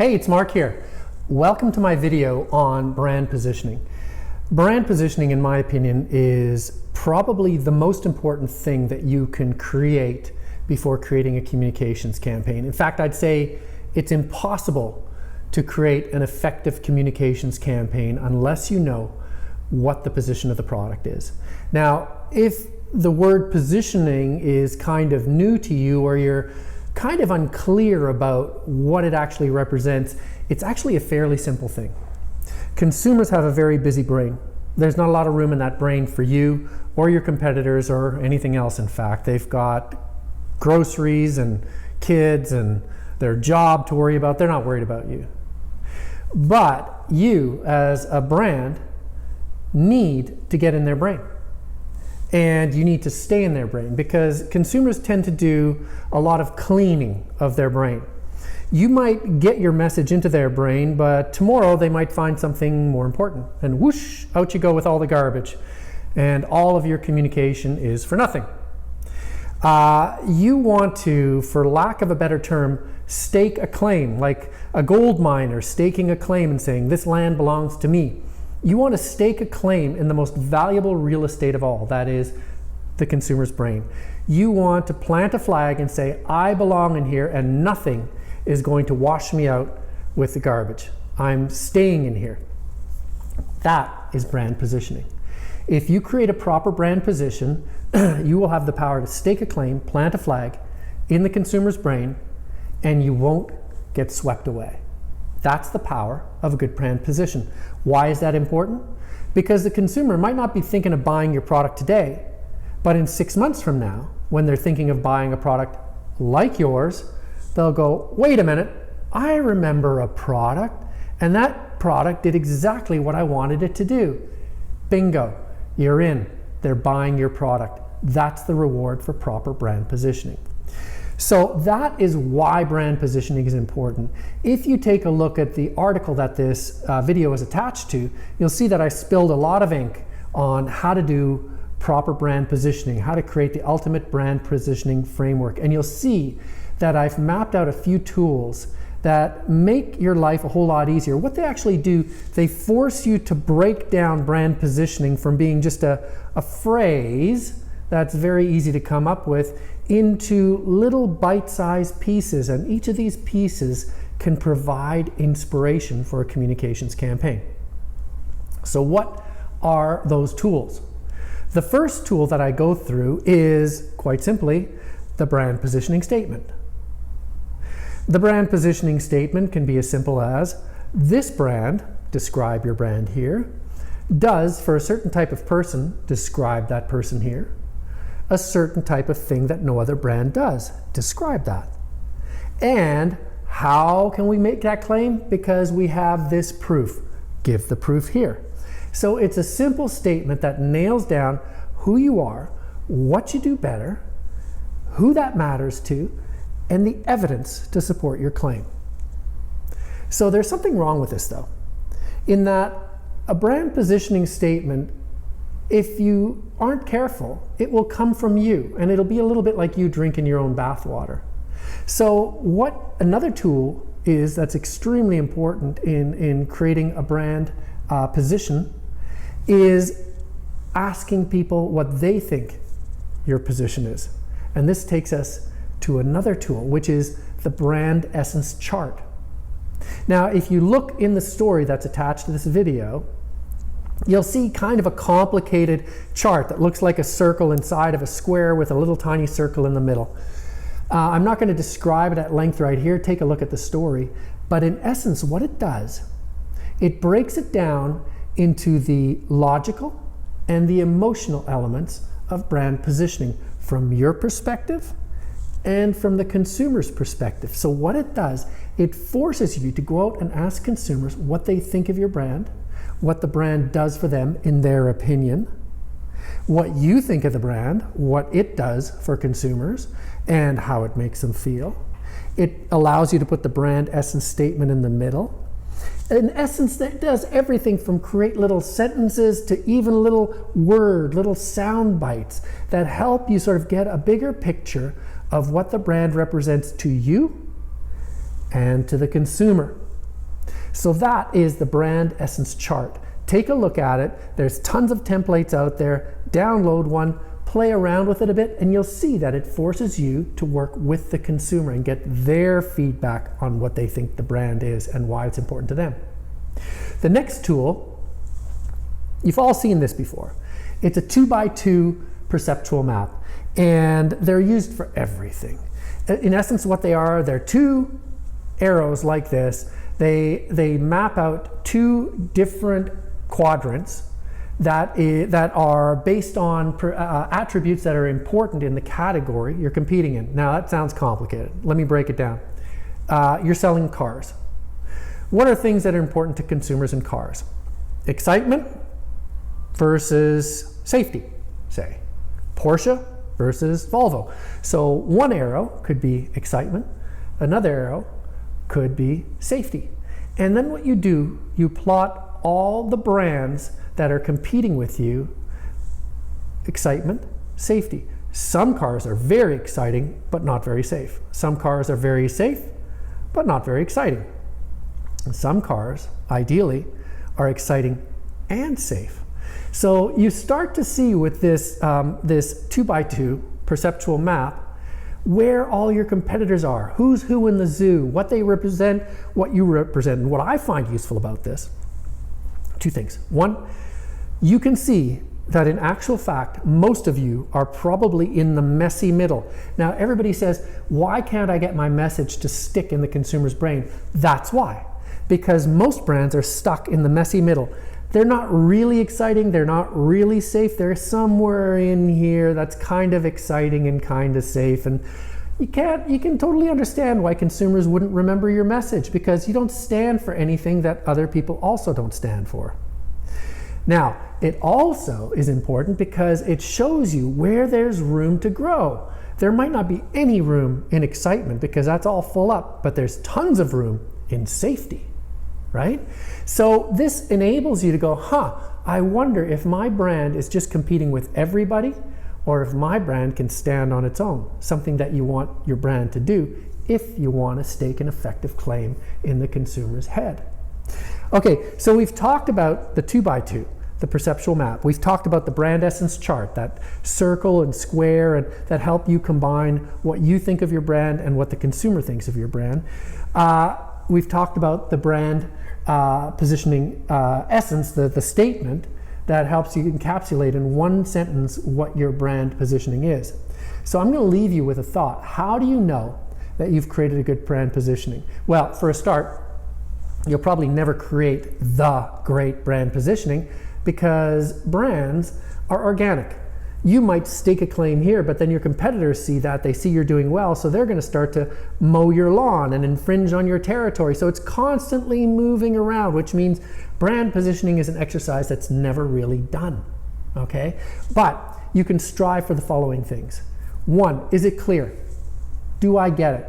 Hey, it's Mark here. Welcome to my video on brand positioning. Brand positioning, in my opinion, is probably the most important thing that you can create before creating a communications campaign. In fact, I'd say it's impossible to create an effective communications campaign unless you know what the position of the product is. Now, if the word positioning is kind of new to you, or you're kind of unclear about what it actually represents, it's actually a fairly simple thing. Consumers have a very busy brain. There's not a lot of room in that brain for you or your competitors or anything else. In fact, they've got groceries and kids and their job to worry about. They're not worried about you. But you, as a brand, need to get in their brain. And you need to stay in their brain, because consumers tend to do a lot of cleaning of their brain. You might get your message into their brain, but tomorrow they might find something more important, and whoosh, out you go with all the garbage, and all of your communication is for nothing. You want to, for lack of a better term, stake a claim, like a gold miner staking a claim and saying, this land belongs to me. You want to stake a claim in the most valuable real estate of all, that is the consumer's brain. You want to plant a flag and say, I belong in here and nothing is going to wash me out with the garbage. I'm staying in here. That is brand positioning. If you create a proper brand position, you will have the power to stake a claim, plant a flag in the consumer's brain, and you won't get swept away. That's the power of a good brand position. Why is that important? Because the consumer might not be thinking of buying your product today, but in 6 months from now, when they're thinking of buying a product like yours, they'll go, wait a minute, I remember a product, and that product did exactly what I wanted it to do. Bingo, you're in. They're buying your product. That's the reward for proper brand positioning. So that is why brand positioning is important. If you take a look at the article that this video is attached to, you'll see that I spilled a lot of ink on how to do proper brand positioning, how to create the ultimate brand positioning framework. And you'll see that I've mapped out a few tools that make your life a whole lot easier. What they actually do, they force you to break down brand positioning from being just a phrase that's very easy to come up with into little bite-sized pieces, and each of these pieces can provide inspiration for a communications campaign. So what are those tools? The first tool that I go through is, quite simply, the brand positioning statement. The brand positioning statement can be as simple as, this brand, describe your brand here, does, for a certain type of person, describe that person here, a certain type of thing that no other brand does, describe that. And how can we make that claim? Because we have this proof, give the proof here. So it's a simple statement that nails down who you are, what you do better, who that matters to, and the evidence to support your claim. So there's something wrong with this though, in that a brand positioning statement, if you aren't careful, it will come from you, and it'll be a little bit like you drinking your own bathwater. So what another tool is that's extremely important in creating a brand position is asking people what they think your position is. And this takes us to another tool, which is the brand essence chart. Now, if you look in the story that's attached to this video, you'll see kind of a complicated chart that looks like a circle inside of a square with a little tiny circle in the middle. I'm not going to describe it at length right here. Take a look at the story. But in essence, what it does, it breaks it down into the logical and the emotional elements of brand positioning from your perspective and from the consumer's perspective. So what it does, it forces you to go out and ask consumers what they think of your brand, what the brand does for them in their opinion, what you think of the brand, what it does for consumers, and how it makes them feel. It allows you to put the brand essence statement in the middle. In essence, that does everything from create little sentences to even little sound bites that help you sort of get a bigger picture of what the brand represents to you and to the consumer. So that is the brand essence chart. Take a look at it. There's tons of templates out there. Download one, play around with it a bit, and you'll see that it forces you to work with the consumer and get their feedback on what they think the brand is and why it's important to them. The next tool, you've all seen this before. It's a 2x2 perceptual map, and they're used for everything. In essence, what they are, they're two arrows like this. They map out two different quadrants that are based on attributes that are important in the category you're competing in. Now that sounds complicated. Let me break it down. You're selling cars. What are things that are important to consumers in cars? Excitement versus safety, say. Porsche versus Volvo. So one arrow could be excitement, another arrow could be safety. And then what you do, you plot all the brands that are competing with you, excitement, safety. Some cars are very exciting, but not very safe. Some cars are very safe, but not very exciting. And some cars, ideally, are exciting and safe. So you start to see with this 2x2 perceptual map where all your competitors are, who's who in the zoo, what they represent, what you represent. And what I find useful about this, two things. One, you can see that in actual fact, most of you are probably in the messy middle. Now, everybody says, why can't I get my message to stick in the consumer's brain? That's why. Because most brands are stuck in the messy middle. They're not really exciting, they're not really safe, they're somewhere in here that's kind of exciting and kind of safe. And you can totally understand why consumers wouldn't remember your message, because you don't stand for anything that other people also don't stand for. Now, it also is important because it shows you where there's room to grow. There might not be any room in excitement because that's all full up, but there's tons of room in safety, right? So this enables you to go, I wonder if my brand is just competing with everybody or if my brand can stand on its own, something that you want your brand to do if you want to stake an effective claim in the consumer's head. Okay, so we've talked about the 2x2, the perceptual map. We've talked about the brand essence chart, that circle and square, and that help you combine what you think of your brand and what the consumer thinks of your brand. We've talked about the brand positioning essence, the statement that helps you encapsulate in one sentence what your brand positioning is. So I'm going to leave you with a thought. How do you know that you've created a good brand positioning? Well, for a start, you'll probably never create the great brand positioning because brands are organic. You might stake a claim here, but then your competitors see that, they see you're doing well, so they're going to start to mow your lawn and infringe on your territory. So it's constantly moving around, which means brand positioning is an exercise that's never really done, okay? But you can strive for the following things. One, is it clear? Do I get it?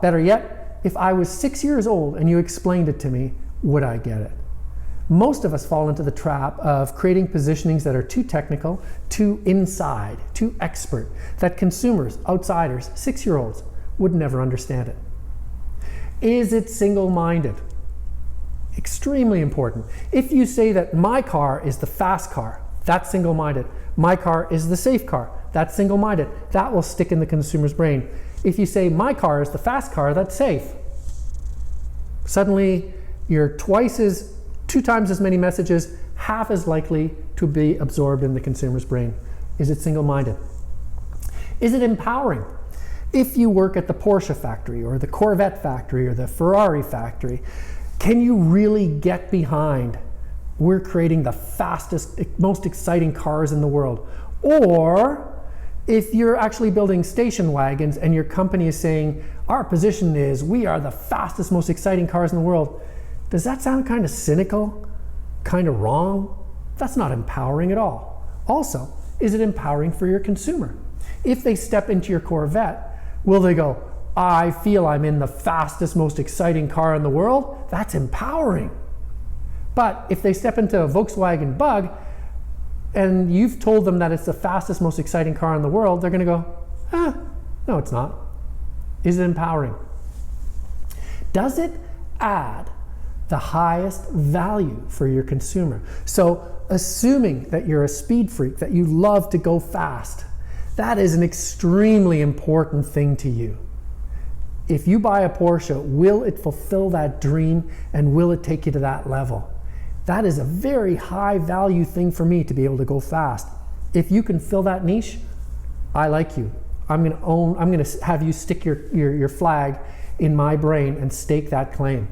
Better yet, if I was 6 years old and you explained it to me, would I get it? Most of us fall into the trap of creating positionings that are too technical, too inside, too expert, that consumers, outsiders, 6-year-olds would never understand it. Is it single-minded? Extremely important. If you say that my car is the fast car, that's single-minded. My car is the safe car, that's single-minded. That will stick in the consumer's brain. If you say my car is the fast car, that's safe. Suddenly, you're 2 times as many messages, half as likely to be absorbed in the consumer's brain. Is it single-minded? Is it empowering? If you work at the Porsche factory or the Corvette factory or the Ferrari factory, can you really get behind, we're creating the fastest, most exciting cars in the world? Or if you're actually building station wagons and your company is saying, our position is we are the fastest, most exciting cars in the world, does that sound kind of cynical, kind of wrong? That's not empowering at all. Also, is it empowering for your consumer? If they step into your Corvette, will they go, I feel I'm in the fastest, most exciting car in the world? That's empowering. But if they step into a Volkswagen Bug and you've told them that it's the fastest, most exciting car in the world, they're going to go, no, it's not. Is it empowering? Does it add the highest value for your consumer. So assuming that you're a speed freak, that you love to go fast, that is an extremely important thing to you. If you buy a Porsche, will it fulfill that dream and will it take you to that level? That is a very high value thing for me, to be able to go fast. If you can fill that niche, I like you. I'm gonna have you stick your flag in my brain and stake that claim.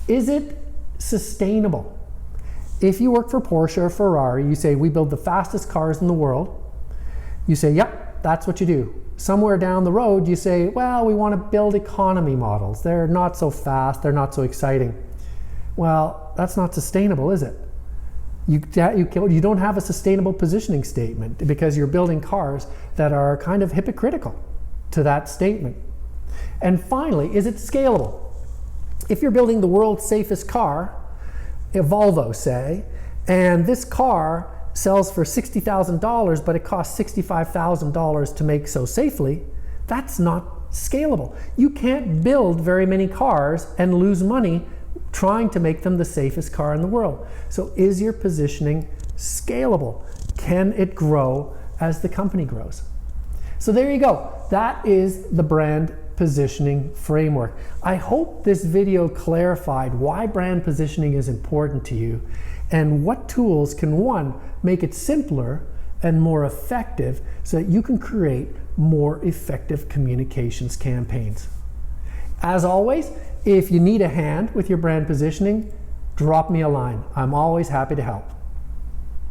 Is it sustainable? If you work for Porsche or Ferrari, you say, we build the fastest cars in the world. You say, yep, that's what you do. Somewhere down the road, you say, well, we want to build economy models. They're not so fast, they're not so exciting. Well, that's not sustainable, is it? You don't have a sustainable positioning statement because you're building cars that are kind of hypocritical to that statement. And finally, is it scalable? If you're building the world's safest car, a Volvo say, and this car sells for $60,000, but it costs $65,000 to make so safely, that's not scalable. You can't build very many cars and lose money trying to make them the safest car in the world. So is your positioning scalable? Can it grow as the company grows? So there you go. That is the brand positioning framework. I hope this video clarified why brand positioning is important to you and what tools can, one, make it simpler and more effective so that you can create more effective communications campaigns. As always, if you need a hand with your brand positioning, drop me a line. I'm always happy to help.